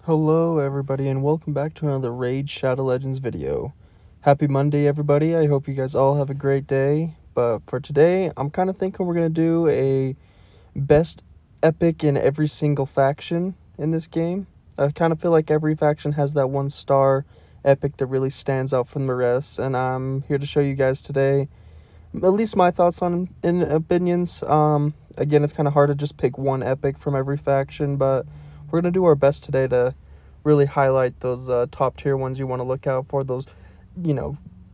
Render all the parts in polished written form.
Hello everybody and welcome back to another Raid Shadow Legends video. Happy Monday everybody, I hope you guys all have a great day. But for today, I'm kind of thinking we're going to do a best epic in every single faction in this game. I kind of feel like every faction has that one star epic that really stands out from the rest. And I'm here to show you guys today at least my thoughts on and opinions. Again, it's kind of hard to just pick one epic from every faction, but we're going to do our best today to really highlight those top tier ones you want to look out for, those,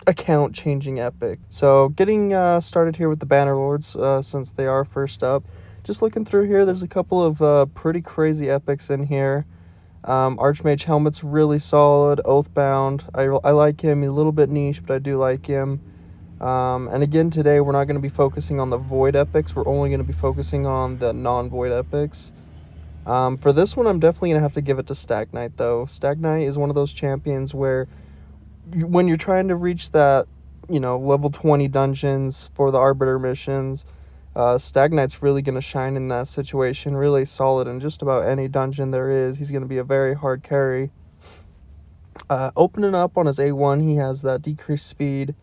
account changing epic. So getting started here with the Banner Lords, since they are first up. Just looking through here, there's a couple of pretty crazy epics in here. Archmage Helmet's really solid. Oathbound, I like him. He's a little bit niche, but I do like him. And again, today we're not going to be focusing on the Void epics. We're only going to be focusing on the non-Void epics. For this one, I'm definitely going to have to give it to Stag Knight, though. Stag Knight is one of those champions where when you're trying to reach that, level 20 dungeons for the Arbiter missions, Stag Knight's really going to shine in that situation. Really solid in just about any dungeon there is. He's going to be a very hard carry. Opening up on his A1, he has that decreased speed,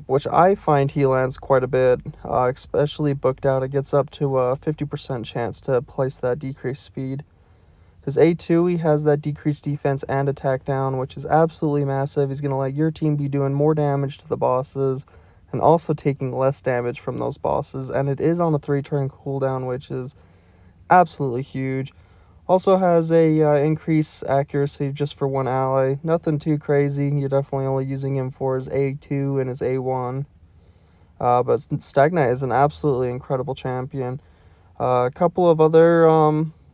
which I find he lands quite a bit, especially booked out. It gets up to a 50% chance to place that decreased speed. His A2, he has that decreased defense and attack down, which is absolutely massive. He's going to let your team be doing more damage to the bosses and also taking less damage from those bosses. And it is on a 3-turn cooldown, which is absolutely huge. Also has a increased accuracy just for one ally. Nothing too crazy. You're definitely only using him for his A2 and his A1. But Stag Knight is an absolutely incredible champion. A couple of other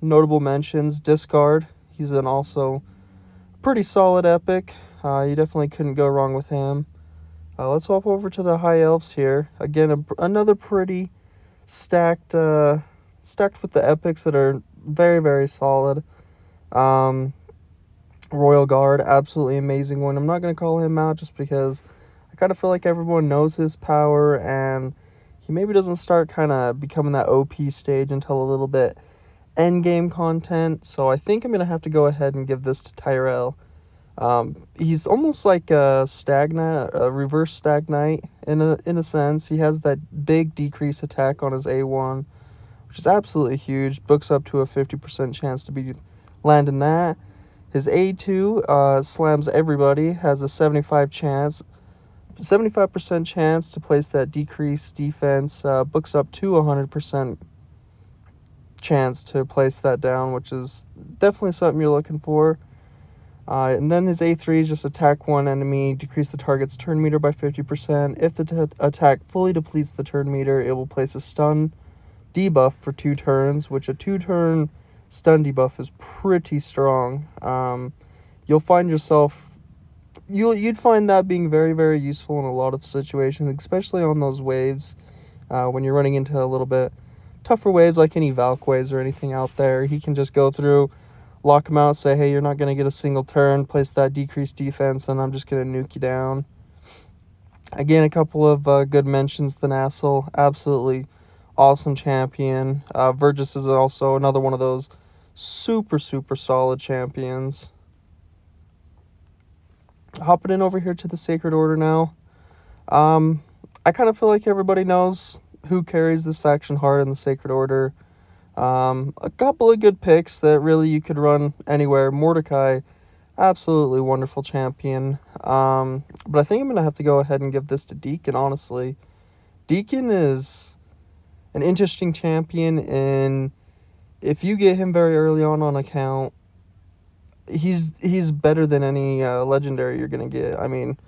notable mentions. Discard. He's an also pretty solid epic. You definitely couldn't go wrong with him. Let's hop over to the High Elves here. Again, another pretty stacked with the epics that are very, very solid. Royal Guard, absolutely amazing one. I'm not going to call him out just because I kind of feel like everyone knows his power, and he maybe doesn't start kind of becoming that OP stage until a little bit end game content. So I think I'm going to have to go ahead and give this to Tyrell. He's almost like a reverse Stag Knight in a sense. He has that big decrease attack on his A1, which is absolutely huge. Books up to a 50% chance to be landing that. His A2 slams everybody, has a 75% chance to place that decreased defense. Books up to 100% chance to place that down, which is definitely something you're looking for. And then his A3 is just attack one enemy, decrease the target's turn meter by 50%. If the attack fully depletes the turn meter, it will place a stun debuff for 2 turns, which a 2-turn stun debuff is pretty strong. You'll find yourself, you'd find that being very, very useful in a lot of situations, especially on those waves, when you're running into a little bit tougher waves like any Valk waves or anything out there. He can just go through, lock him out, say, hey, you're not going to get a single turn, place that decreased defense, and I'm just going to nuke you down. Again, a couple of good mentions. Thanasil, absolutely awesome champion. Vergis is also another one of those super, super solid champions. Hopping in over here to the Sacred Order now. I kind of feel like everybody knows who carries this faction hard in the Sacred Order. A couple of good picks that really you could run anywhere. Mordecai, absolutely wonderful champion. But I think I'm going to have to go ahead and give this to Deacon, honestly. Deacon is an interesting champion, and if you get him very early on account, he's better than any legendary you're going to get. I mean,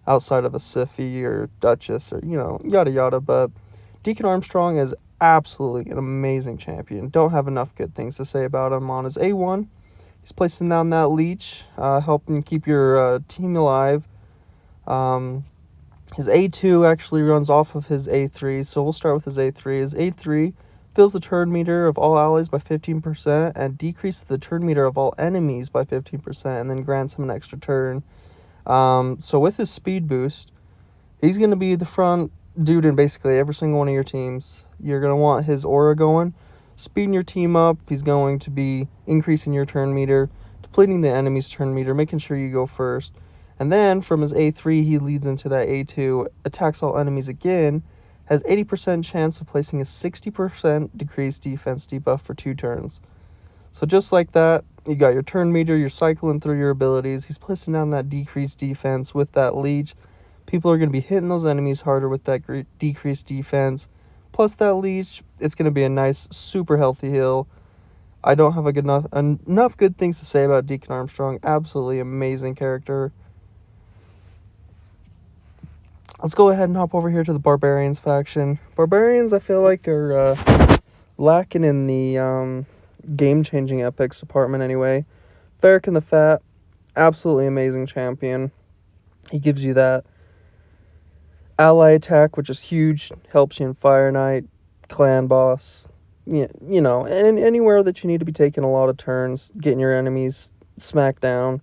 outside of a Siphi or Duchess or, yada yada. But Deacon Armstrong is absolutely an amazing champion. Don't have enough good things to say about him. On his A1, he's placing down that leech, helping keep your team alive. His A2 actually runs off of his A3, so we'll start with his A3. His A3 fills the turn meter of all allies by 15% and decreases the turn meter of all enemies by 15%, and then grants him an extra turn. So with his speed boost, he's going to be the front dude in basically every single one of your teams. You're going to want his aura going, speeding your team up. He's going to be increasing your turn meter, depleting the enemy's turn meter, making sure you go first. And then from his A3, he leads into that A2, attacks all enemies again, has 80% chance of placing a 60% decreased defense debuff for 2 turns. So just like that, you got your turn meter, you're cycling through your abilities. He's placing down that decreased defense with that leech. People are going to be hitting those enemies harder with that decreased defense. Plus that leech, it's going to be a nice, super healthy heal. I don't have enough good things to say about Deacon Armstrong. Absolutely amazing character. Let's go ahead and hop over here to the Barbarians faction. Barbarians, I feel like, are lacking in the game-changing epics department anyway. Farrakhan the Fat, absolutely amazing champion. He gives you that ally attack, which is huge, helps you in Fire Knight, Clan Boss, you know, and anywhere that you need to be taking a lot of turns, getting your enemies smacked down.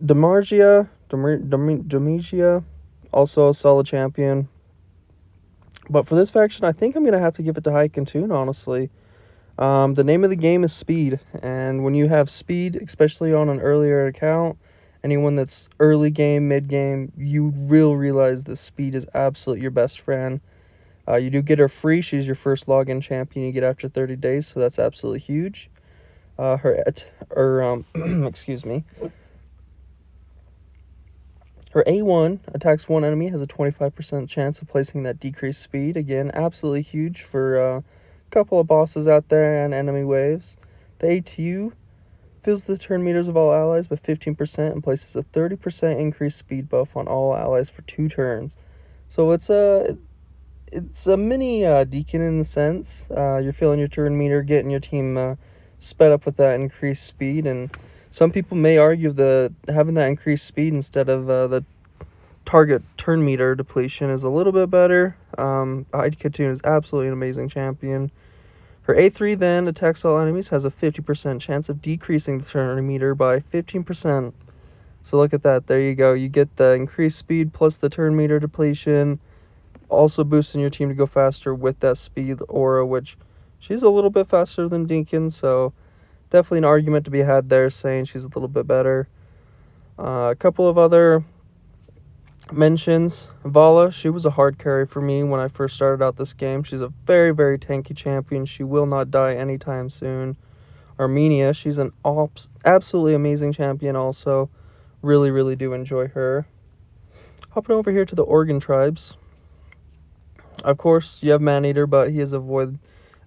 Demagia, also a solid champion. But for this faction, I think I'm going to have to give it to Hyken Toon, honestly. The name of the game is speed, and when you have speed, especially on an earlier account, anyone that's early game, mid game, you will realize that speed is absolutely your best friend. You do get her free. She's your first login champion you get after 30 days, so that's absolutely huge. Excuse me. Her A1 attacks one enemy, has a 25% chance of placing that decreased speed. Again, absolutely huge for couple of bosses out there and enemy waves. The A2 fills the turn meters of all allies by 15% and places a 30% increased speed buff on all allies for 2 turns. So it's a mini Deacon in a sense. You're filling your turn meter, getting your team sped up with that increased speed, and some people may argue that having that increased speed instead of the target turn meter depletion is a little bit better. Hyken Toon is absolutely an amazing champion. Her A3 then attacks all enemies, has a 50% chance of decreasing the turn meter by 15%. So look at that, there you go. You get the increased speed plus the turn meter depletion, also boosting your team to go faster with that speed aura, which she's a little bit faster than Deacon, so definitely an argument to be had there saying she's a little bit better. A couple of other mentions. Vala, she was a hard carry for me when I first started out this game. She's a very, very tanky champion. She will not die anytime soon. Armenia, she's an absolutely amazing champion also. Really, really do enjoy her. Hopping over here to the Organ tribes. Of course, you have Maneater, but he is a Void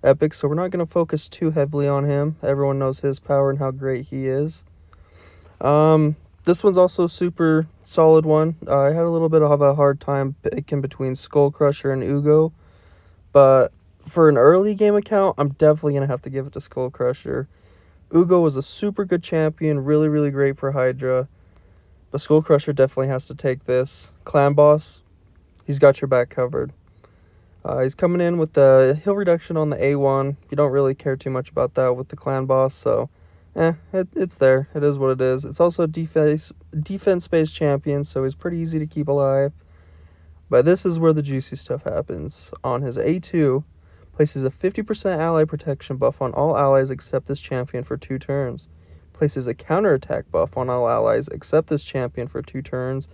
epic, so we're not going to focus too heavily on him. Everyone knows his power and how great he is. This one's also a super solid one. I had a little bit of a hard time picking between Skull Crusher and Ugo, but for an early game account, I'm definitely going to have to give it to Skull Crusher. Ugo was a super good champion, really, really great for Hydra, but Skull Crusher definitely has to take this. Clan Boss, he's got your back covered. He's coming in with the heal reduction on the A1. You don't really care too much about that with the Clan Boss, so it's there. It is what it is. It's also a defense-based champion, so he's pretty easy to keep alive. But this is where the juicy stuff happens. On his A2, places a 50% ally protection buff on all allies except this champion for 2 turns. Places a counterattack buff on all allies except this champion for 2 turns.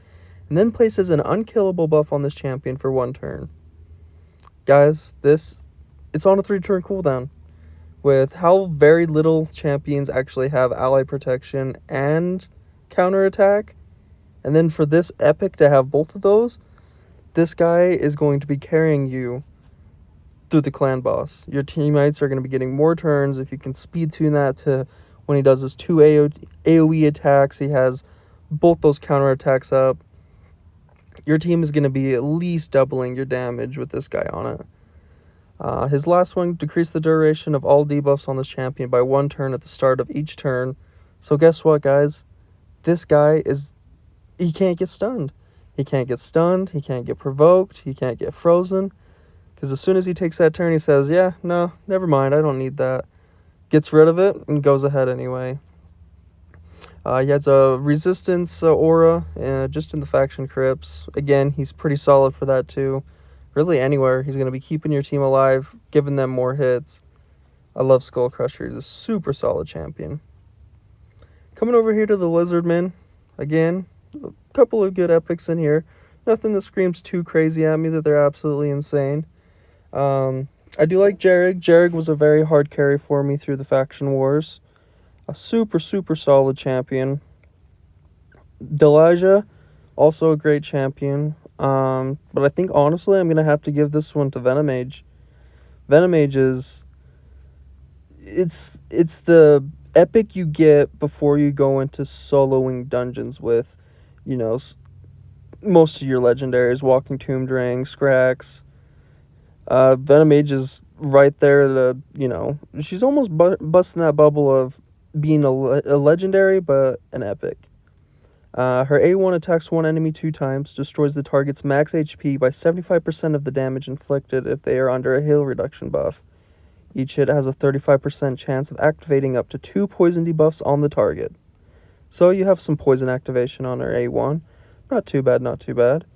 And then places an unkillable buff on this champion for 1 turn. Guys, it's on a 3-turn cooldown. With how very little champions actually have ally protection and counterattack, and then for this epic to have both of those, this guy is going to be carrying you through the Clan Boss. Your teammates are going to be getting more turns. If you can speed tune that to when he does his 2 AoE attacks, he has both those counterattacks up. Your team is going to be at least doubling your damage with this guy on it. His last one, decrease the duration of all debuffs on this champion by 1 turn at the start of each turn. So guess what, guys? This guy he can't get stunned. He can't get stunned, he can't get provoked, he can't get frozen. Because as soon as he takes that turn, he says, yeah, no, never mind, I don't need that. Gets rid of it and goes ahead anyway. He has a resistance aura just in the faction crypts. Again, he's pretty solid for that too. Really anywhere, he's going to be keeping your team alive, giving them more hits. I love Skull Crusher. He's a super solid champion. Coming over here to the Lizardman, again, a couple of good epics in here. Nothing that screams too crazy at me that they're absolutely insane. I do like Jarrig. Jarrig was a very hard carry for me through the faction wars. A super, super solid champion. Delija, also a great champion. But I think, honestly, I'm going to have to give this one to Venomage. Venomage is... It's the epic you get before you go into soloing dungeons with, you know, most of your legendaries, Walking Tomb Drang, Scrax. Venomage is right there to, you know, she's almost busting that bubble of being a legendary, but an epic. Her A1 attacks one enemy 2 times, destroys the target's max HP by 75% of the damage inflicted if they are under a heal reduction buff. Each hit has a 35% chance of activating up to 2 poison debuffs on the target. So you have some poison activation on her A1. Not too bad, not too bad.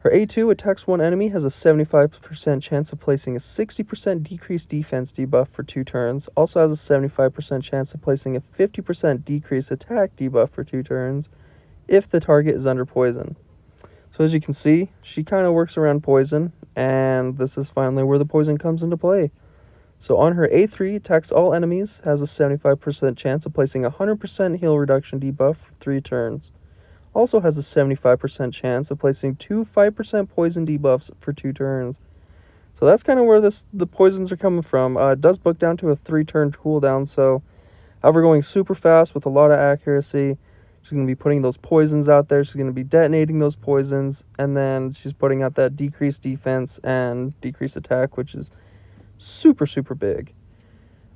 Her A2 attacks one enemy, has a 75% chance of placing a 60% decreased defense debuff for 2 turns. Also has a 75% chance of placing a 50% decreased attack debuff for 2 turns if the target is under poison. So as you can see, she kind of works around poison, and this is finally where the poison comes into play. So on her A3, attacks all enemies, has a 75% chance of placing a 100% heal reduction debuff for 3 turns. Also has a 75% chance of placing 2 5% poison debuffs for 2 turns. So that's kind of where the poisons are coming from. It does book down to a 3-turn cooldown, so however, going super fast with a lot of accuracy. She's going to be putting those poisons out there. She's going to be detonating those poisons, and then she's putting out that decreased defense and decreased attack, which is super, super big.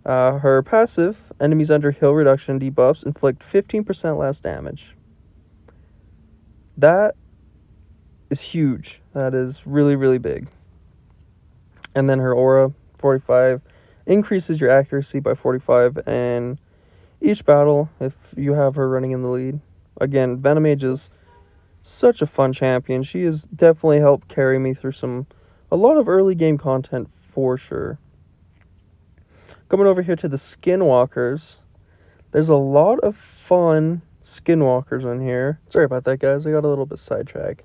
Her passive, enemies under heal reduction debuffs inflict 15% less damage. That is huge. That is really, really big. And then her aura, 45, increases your accuracy by 45 in each battle if you have her running in the lead. Again, Venomage is such a fun champion. She has definitely helped carry me through a lot of early game content for sure. Coming over here to the Skinwalkers, there's a lot of fun Skinwalkers in here. Sorry about that, guys. I got a little bit sidetracked.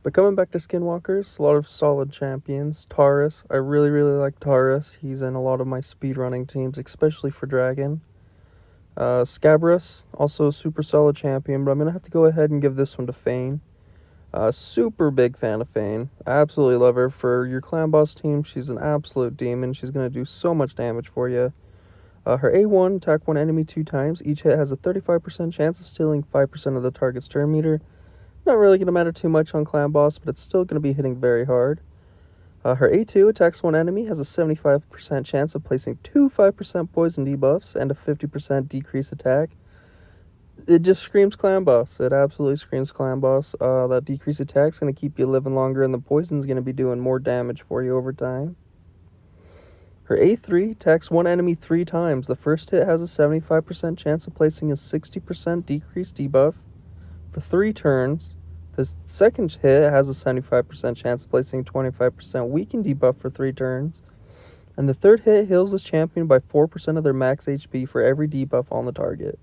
But coming back to Skinwalkers, a lot of solid champions. Taurus, I really, really like Taurus. He's in a lot of my speedrunning teams, especially for Dragon. Scabrous, also a super solid champion, but I'm going to have to go ahead and give this one to Fane. Super big fan of Fane. I absolutely love her. For your clan boss team, she's an absolute demon. She's going to do so much damage for you. Her A1, attack one enemy 2 times. Each hit has a 35% chance of stealing 5% of the target's turn meter. Not really going to matter too much on clan boss, but it's still going to be hitting very hard. Her A2 attacks one enemy, has a 75% chance of placing 2 5% poison debuffs and a 50% decreased attack. It just screams clan boss. It absolutely screams clan boss. That decreased attack is going to keep you living longer, and the poison is going to be doing more damage for you over time. Her A3 attacks one enemy 3 times. The first hit has a 75% chance of placing a 60% decreased debuff for 3 turns. The second hit has a 75% chance of placing 25% weakened debuff for 3 turns. And the third hit heals this champion by 4% of their max HP for every debuff on the target.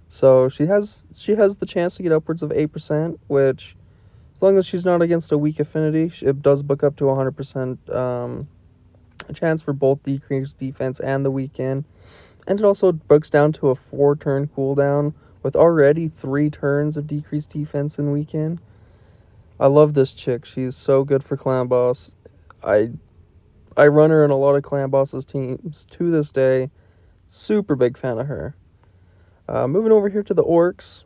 So she has the chance to get upwards of 8%, which, as long as she's not against a weak affinity, it does book up to 100% chance for both decreased defense and the weaken. And it also books down to a 4-turn cooldown with already 3 turns of decreased defense and weaken. I love this chick. She's so good for clan boss. I run her in a lot of clan bosses teams to this day. Super big fan of her. Moving over here to the Orcs.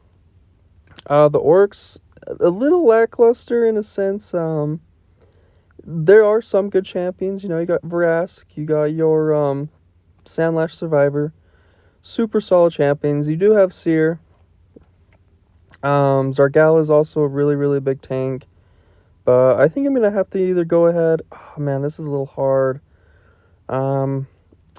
The Orcs, a little lackluster in a sense. There are some good champions. You know, you got Vrask, you got your Sandlash Survivor. Super solid champions. You do have Seer. Zargala is also a really, really big tank. But I think I'm going to have to either go ahead... Oh, man, this is a little hard.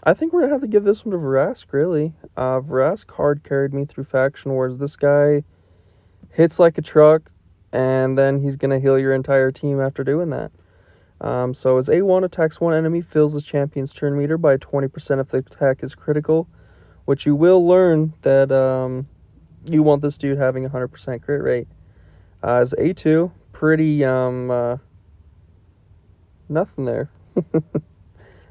I think we're going to have to give this one to Vrask, really. Vrask hard carried me through Faction Wars. This guy hits like a truck, and then he's going to heal your entire team after doing that. So his A1 attacks one enemy, fills his champion's turn meter by 20% if the attack is critical, which you will learn that you want this dude having 100% crit rate. His A2, pretty, nothing there.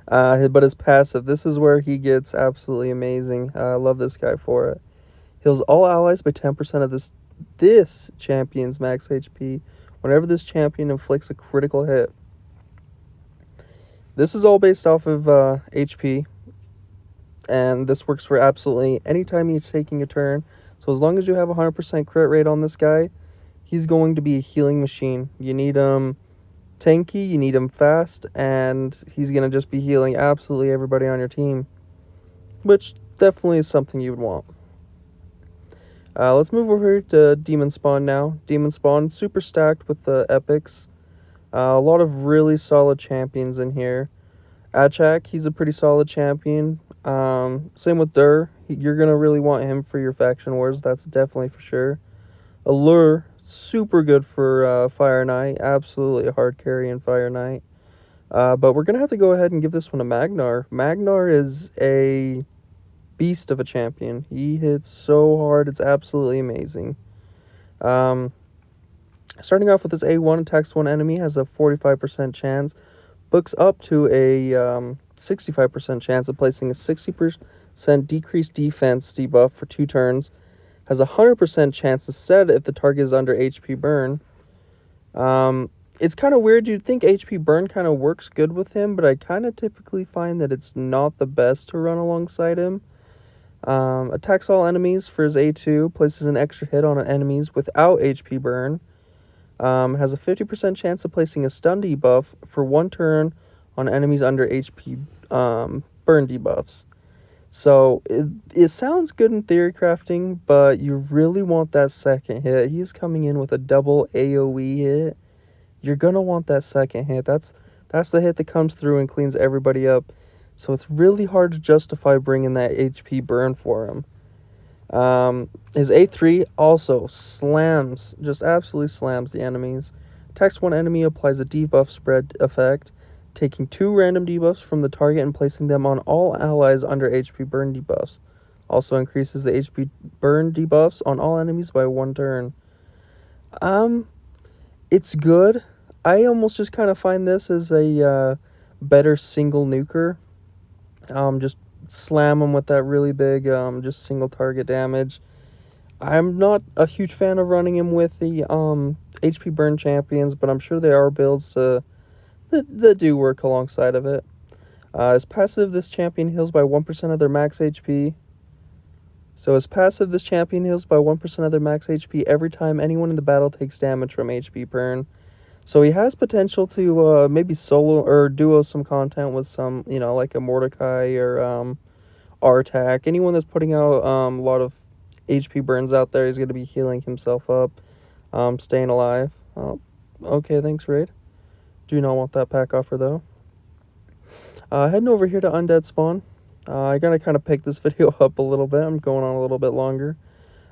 But his passive, this is where he gets absolutely amazing. I love this guy for it. Heals all allies by 10% of this champion's max HP whenever this champion inflicts a critical hit. This is all based off of HP, and this works for absolutely any time he's taking a turn. So as long as you have 100% crit rate on this guy, he's going to be a healing machine. You need him tanky, you need him fast, and he's going to just be healing absolutely everybody on your team, which definitely is something you would want. Let's move over to Demon Spawn now. Demon Spawn, super stacked with the epics. A lot of really solid champions in here. Achak, he's a pretty solid champion. Same with Dur. You're going to really want him for your faction wars. That's definitely for sure. Allure, super good for Fire Knight. Absolutely a hard carry in Fire Knight. But we're going to have to go ahead and give this one to Magnar. Magnar is a beast of a champion. He hits so hard. It's absolutely amazing. Starting off with his A1, attacks one enemy, has a 45% chance, books up to a 65% chance of placing a 60% decreased defense debuff for 2 turns, has a 100% chance instead if the target is under HP burn. It's kind of weird. You'd think HP burn kind of works good with him, but I kind of typically find that it's not the best to run alongside him. Attacks all enemies for his A2, places an extra hit on enemies without HP burn. Has a 50% chance of placing a stun debuff for 1 turn on enemies under HP burn debuffs. So it sounds good in theory crafting, but you really want that second hit. He's coming in with a double AoE hit. You're going to want that second hit. That's the hit that comes through and cleans everybody up. So it's really hard to justify bringing that HP burn for him. His A3 also slams, just absolutely slams the enemies. Attacks one enemy, applies a debuff spread effect, taking 2 random debuffs from the target and placing them on all allies under HP burn debuffs. Also increases the HP burn debuffs on all enemies by 1 turn. It's good. I almost just kind of find this as a better single nuker. Just slam them with that really big, just single target damage. I'm not a huge fan of running him with the HP burn champions, but I'm sure there are builds that do work alongside of it. As passive, this champion heals by 1% of their max HP. So as passive, this champion heals by 1% of their max HP every time anyone in the battle takes damage from HP burn. So he has potential to maybe solo or duo some content with some, like a Mordecai or Artak. Anyone that's putting out a lot of HP burns out there is going to be healing himself up, staying alive. Oh, okay, thanks, Raid. Do not want that pack offer, though. Heading over here to Undead Spawn. I gotta kind of pick this video up a little bit. I'm going on a little bit longer.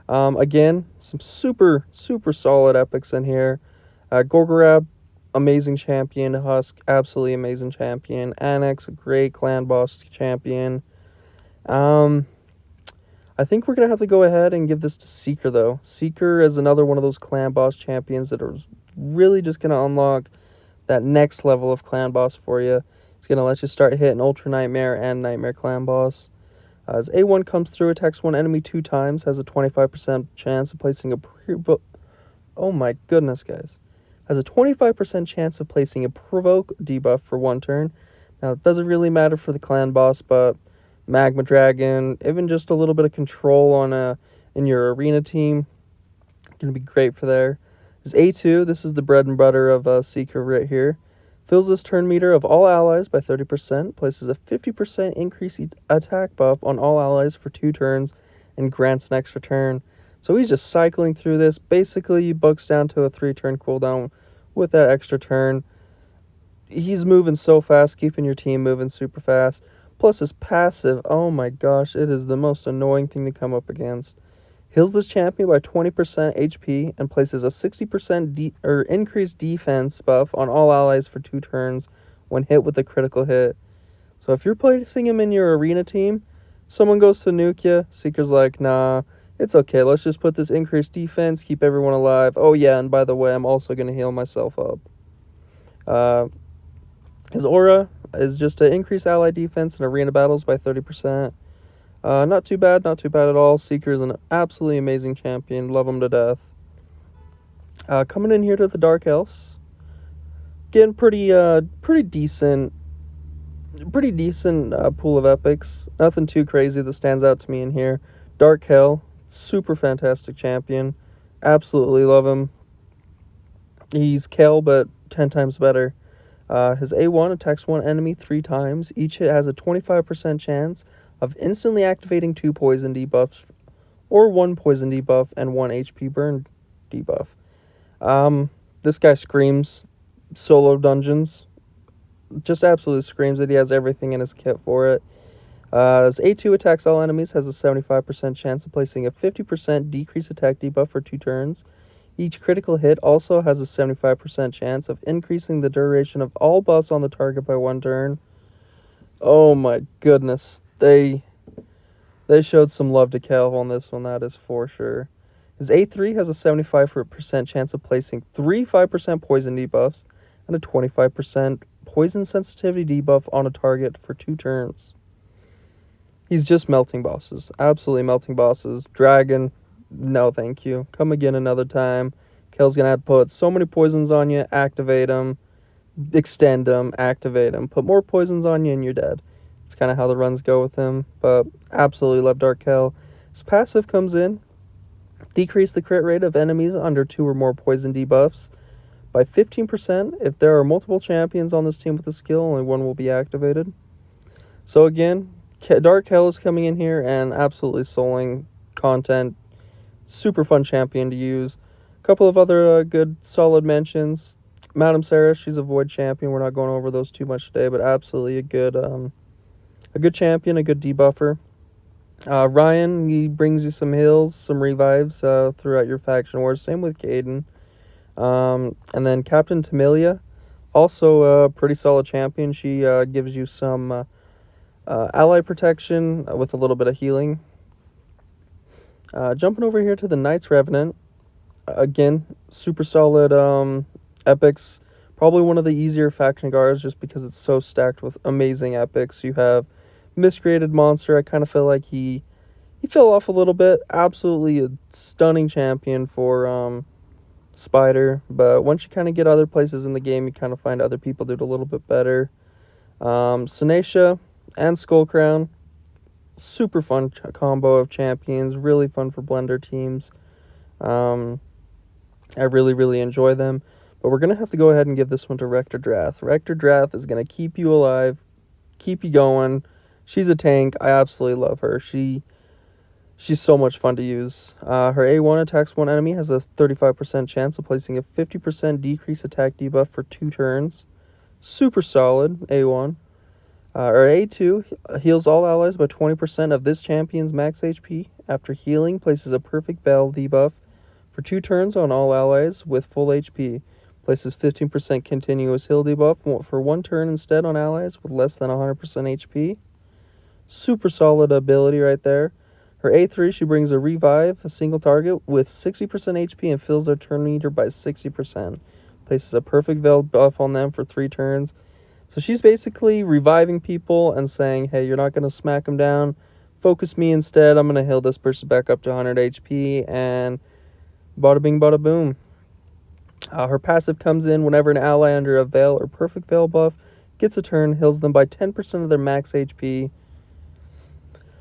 Again, some super, super solid epics in here. Gorgorab, amazing champion. Husk, absolutely amazing champion. Annex, great clan boss champion. I think we're going to have to go ahead and give this to Seeker, though. Seeker is another one of those clan boss champions that are really just going to unlock that next level of clan boss for you. It's going to let you start hitting Ultra Nightmare and Nightmare clan boss. As A1 comes through, attacks one enemy 2 times, has a 25% chance of placing a... Oh my goodness, guys. Has a 25% chance of placing a provoke debuff for 1 turn. Now, it doesn't really matter for the clan boss, but Magma Dragon, even just a little bit of control in your arena team, going to be great for there. His A2, this is the bread and butter of Seeker right here. Fills this turn meter of all allies by 30%, places a 50% increased attack buff on all allies for 2 turns, and grants an extra turn. So he's just cycling through this. Basically, he bucks down to a 3-turn cooldown with that extra turn. He's moving so fast, keeping your team moving super fast. Plus his passive, oh my gosh, it is the most annoying thing to come up against. Heals this champion by 20% HP and places a 60% increased defense buff on all allies for 2 turns when hit with a critical hit. So if you're placing him in your arena team, someone goes to nuke you, Seeker's like, nah, It's okay. Let's just put this increased defense, keep everyone alive. Oh, yeah, and by the way, I'm also going to heal myself up. His aura is just to increase ally defense in arena battles by 30%. Not too bad, not too bad at all. Seeker is an absolutely amazing champion. Love him to death. Coming in here to the Dark Elves. Getting pretty decent pool of epics. Nothing too crazy that stands out to me in here. Dark Hell, super fantastic champion. Absolutely love him. He's Kel, but 10 times better. His A1 attacks one enemy 3 times. Each hit has a 25% chance of instantly activating 2 poison debuffs, or 1 poison debuff and 1 HP burn debuff. This guy screams solo dungeons. Just absolutely screams that he has everything in his kit for it. His A2 attacks all enemies, has a 75% chance of placing a 50% decrease attack debuff for 2 turns. Each critical hit also has a 75% chance of increasing the duration of all buffs on the target by 1 turn. Oh my goodness. They showed some love to Kel on this one, that is for sure. His A3 has a 75% chance of placing 3 5% poison debuffs and a 25% poison sensitivity debuff on a target for 2 turns. He's just melting bosses. Absolutely melting bosses. Dragon, no thank you. Come again another time. Kel's gonna have to put so many poisons on you, activate them, extend them, activate them, put more poisons on you, and you're dead. It's kind of how the runs go with him, but absolutely love Dark Kel. His passive comes in. Decrease the crit rate of enemies under 2 or more poison debuffs by 15%. If there are multiple champions on this team with the skill, only one will be activated. So again, Dark Hell is coming in here and absolutely souling content. Super fun champion to use. A couple of other good solid mentions. Madame Sarah, she's a void champion. We're not going over those too much today, but absolutely a good champion, a good debuffer. Ryan, he brings you some heals, some revives throughout your faction wars. Same with Caden. And then Captain Tamilia, also a pretty solid champion. She gives you some ally protection with a little bit of healing. Jumping over here to the Knights Revenant. Again, super solid epics. Probably one of the easier faction guards just because it's so stacked with amazing epics. You have Miscreated Monster. I kind of feel like he fell off a little bit. Absolutely a stunning champion for Spider. But once you kind of get other places in the game, you kind of find other people do it a little bit better. Sinacia and Skullcrown. Super fun combo of champions. Really fun for blender teams. I really enjoy them. But we're going to have to go ahead and give this one to Rector Drath. Rector Drath is going to keep you alive, keep you going. She's a tank. I absolutely love her. She's so much fun to use. Her A1 attacks one enemy, has a 35% chance of placing a 50% decrease attack debuff for 2 turns. Super solid, A1. Her A2 heals all allies by 20% of this champion's max HP. After healing, places a perfect bell debuff for 2 turns on all allies with full HP. Places 15% continuous heal debuff for 1 turn instead on allies with less than 100% HP. Super solid ability right there. Her A3, she brings a revive, a single target with 60% HP and fills their turn meter by 60%. Places a perfect veil buff on them for 3 turns. So she's basically reviving people and saying, hey, you're not going to smack them down. Focus me instead. I'm going to heal this person back up to 100 HP and bada bing, bada boom. Her passive comes in whenever an ally under a veil or perfect veil buff gets a turn, heals them by 10% of their max HP.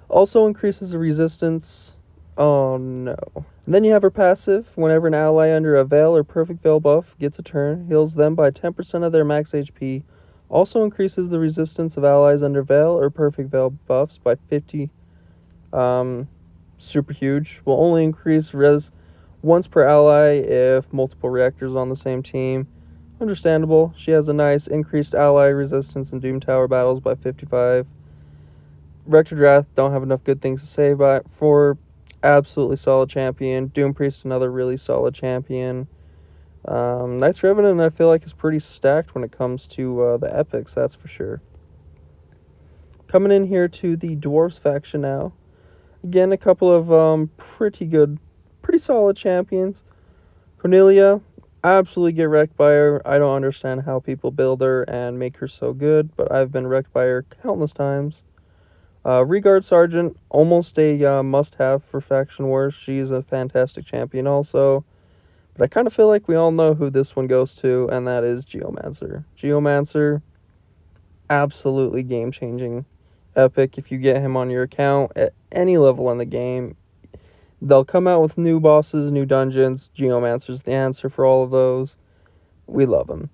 Also increases the resistance. Oh no. And then you have her passive. Whenever an ally under a veil or perfect veil buff gets a turn, heals them by 10% of their max HP. Also increases the resistance of allies under veil or perfect veil buffs by 50. Super huge. Will only increase res once per ally if multiple reactors on the same team. Understandable. She has a nice increased ally resistance in Doom Tower battles by 55. Rector Drath, don't have enough good things to say about it. For absolutely solid champion. Doom Priest, another really solid champion. Knights Revenant, I feel like, is pretty stacked when it comes to the epics, that's for sure. Coming in here to the Dwarves faction now. Again, a couple of pretty solid champions. Cornelia, absolutely get wrecked by her. I don't understand how people build her and make her so good, but I've been wrecked by her countless times. Regard Sergeant, almost a must-have for Faction Wars. She's a fantastic champion also. But I kind of feel like we all know who this one goes to, and that is Geomancer. Geomancer, absolutely game-changing. Epic if you get him on your account at any level in the game. They'll come out with new bosses, new dungeons. Geomancer's the answer for all of those. We love him.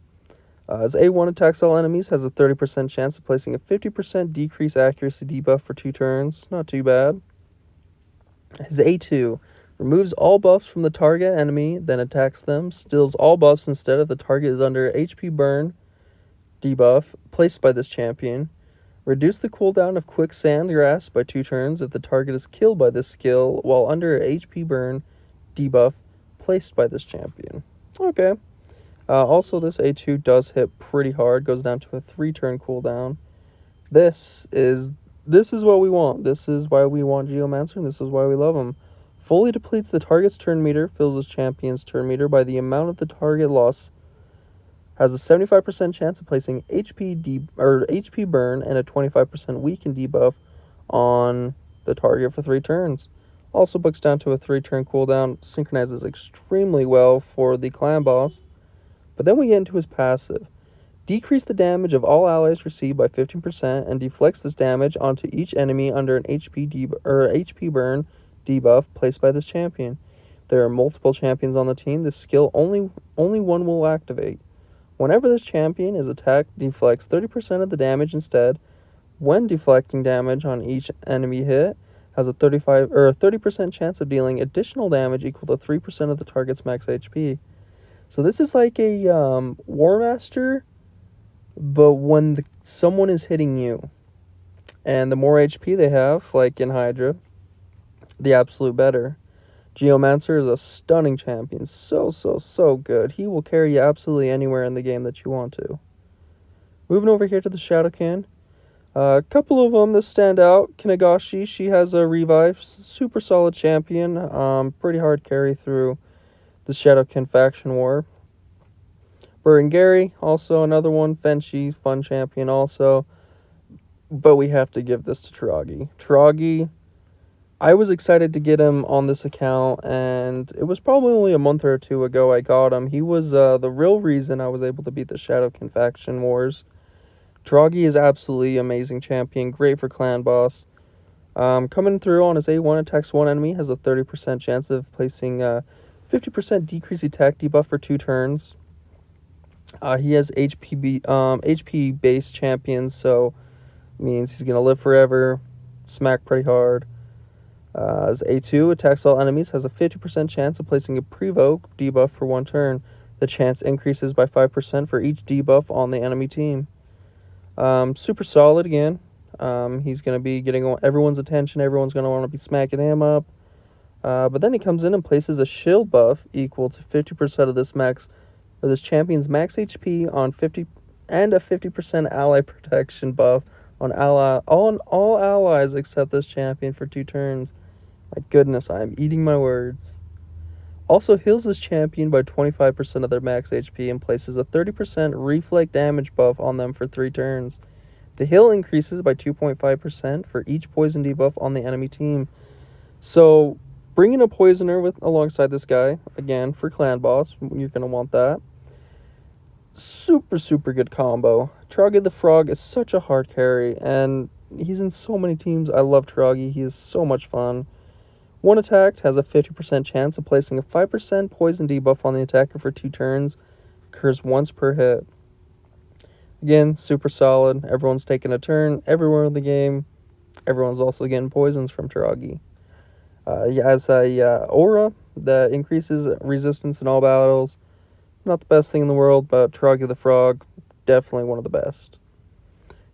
His A1 attacks all enemies, has a 30% chance of placing a 50% decrease accuracy debuff for 2 turns. Not too bad. His A2 removes all buffs from the target enemy, then attacks them. Steals all buffs instead if the target is under HP burn debuff placed by this champion. Reduce the cooldown of Quick Sand Grass by 2 turns if the target is killed by this skill while under HP burn debuff placed by this champion. Okay. Also, this A2 does hit pretty hard, goes down to a 3-turn cooldown. This is what we want. This is why we want Geomancer, and this is why we love him. Fully depletes the target's turn meter, fills his champion's turn meter by the amount of the target loss. Has a 75% chance of placing HP burn and a 25% weaken debuff on the target for 3 turns. Also books down to a 3-turn cooldown, synchronizes extremely well for the clan boss. But then we get into his passive. Decrease the damage of all allies received by 15% and deflects this damage onto each enemy under an HP burn debuff placed by this champion. There are multiple champions on the team. This skill only one will activate. Whenever this champion is attacked, deflects 30% of the damage instead. When deflecting damage on each enemy hit, has a 30% chance of dealing additional damage equal to 3% of the target's max HP. So this is like a War Master, but when someone is hitting you, and the more HP they have, like in Hydra, the absolute better. Geomancer is a stunning champion. So good. He will carry you absolutely anywhere in the game that you want to. Moving over here to the Shadowkin. A couple of them that stand out. Kinagashi, she has a revive. Super solid champion. Pretty hard carry through the Shadowkin faction war. Burengari, also another one. Fenshi, fun champion also. But we have to give this to Taragi. Taragi, I was excited to get him on this account, and it was probably only a month or 2 ago I got him. He was the real reason I was able to beat the Shadowkin faction wars. Taragi is absolutely amazing champion, great for clan boss. Coming through on his A1, attacks one enemy, has a 30% chance of placing 50% decrease attack debuff for 2 turns. He has HP based champions, so means he's gonna live forever, smack pretty hard. His A2 attacks all enemies, has a 50% chance of placing a Provoke debuff for 1 turn. The chance increases by 5% for each debuff on the enemy team. Super solid again. He's going to be getting everyone's attention. Everyone's going to want to be smacking him up. But then he comes in and places a shield buff equal to 50% of this champion's max HP on 50 and a 50% ally protection buff on all allies except this champion for 2 turns. My goodness, I am eating my words. Also heals this champion by 25% of their max HP and places a 30% reflect damage buff on them for 3 turns. The heal increases by 2.5% for each poison debuff on the enemy team. So, bringing a poisoner alongside this guy, again, for clan boss, you're going to want that. Super good combo. Taragi the Frog is such a hard carry, and he's in so many teams. I love Taragi. He is so much fun. One attack has a 50% chance of placing a 5% poison debuff on the attacker for 2 turns. Occurs once per hit. Again, super solid. Everyone's taking a turn everywhere in the game. Everyone's also getting poisons from Taragi. He has a aura that increases resistance in all battles. Not the best thing in the world, but Taragi the Frog, definitely one of the best.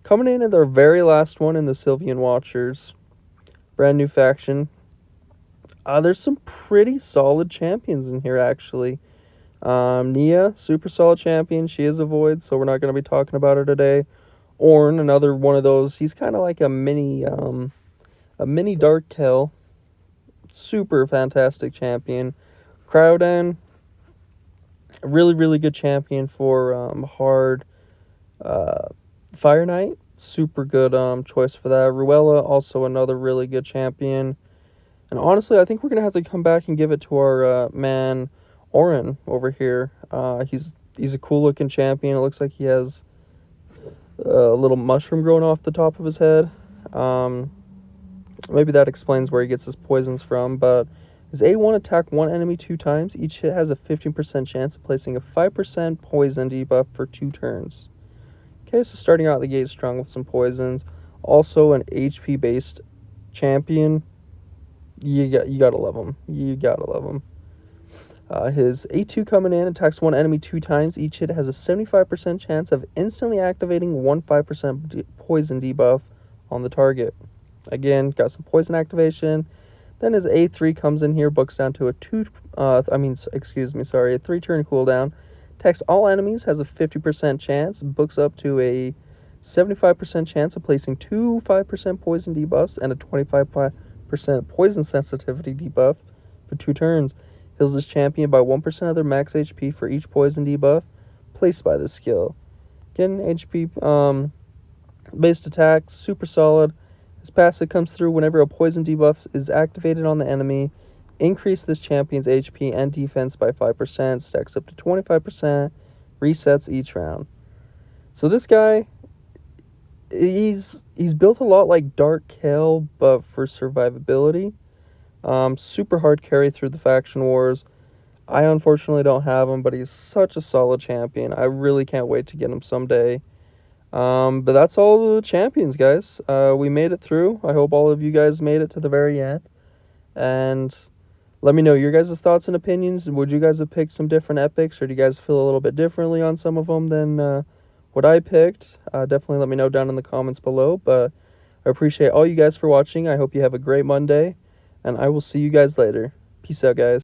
Coming in at their very last one in the Sylvian Watchers. Brand new faction. There's some pretty solid champions in here, actually. Nia, super solid champion. She is a void, so we're not going to be talking about her today. Ornn, another one of those. He's kind of like a mini Dark Hell. super fantastic champion. Crowden, a really, really good champion for hard Fire Knight. Super good choice for that. Ruella, also another really good champion. And honestly, I think we're gonna have to come back and give it to our man Orin over here. He's a cool looking champion. It looks like he has a little mushroom growing off the top of his head. Maybe that explains where he gets his poisons from. But his A1 attack one enemy 2 times. Each hit has a 15% chance of placing a 5% poison debuff for 2 turns. Okay, so starting out the gate strong with some poisons. Also an HP based champion. You gotta love him. You gotta love him. His A2 coming in attacks one enemy 2 times. Each hit has a 75% chance of instantly activating 5% poison debuff on the target. Again, got some poison activation. Then his A3 comes in here, books down to a 3-turn cooldown. Attacks all enemies, has a 50% chance, books up to a 75% chance of placing 2 5% poison debuffs and a 25% poison sensitivity debuff for 2 turns. Heals his champion by 1% of their max HP for each poison debuff placed by this skill. Again, HP based attack, super solid. His passive comes through whenever a poison debuff is activated on the enemy. Increase this champion's HP and defense by 5%, stacks up to 25%, resets each round. So this guy, he's built a lot like Dark Kale, but for survivability. Super hard carry through the faction wars. I unfortunately don't have him, but he's such a solid champion. I really can't wait to get him someday. But that's all the champions, guys. We made it through. I hope all of you guys made it to the very end. And let me know your guys' thoughts and opinions. Would you guys have picked some different epics, or do you guys feel a little bit differently on some of them than what I picked? Definitely let me know down in the comments below. But I appreciate all you guys for watching. I hope you have a great Monday, and I will see you guys later. Peace out, guys.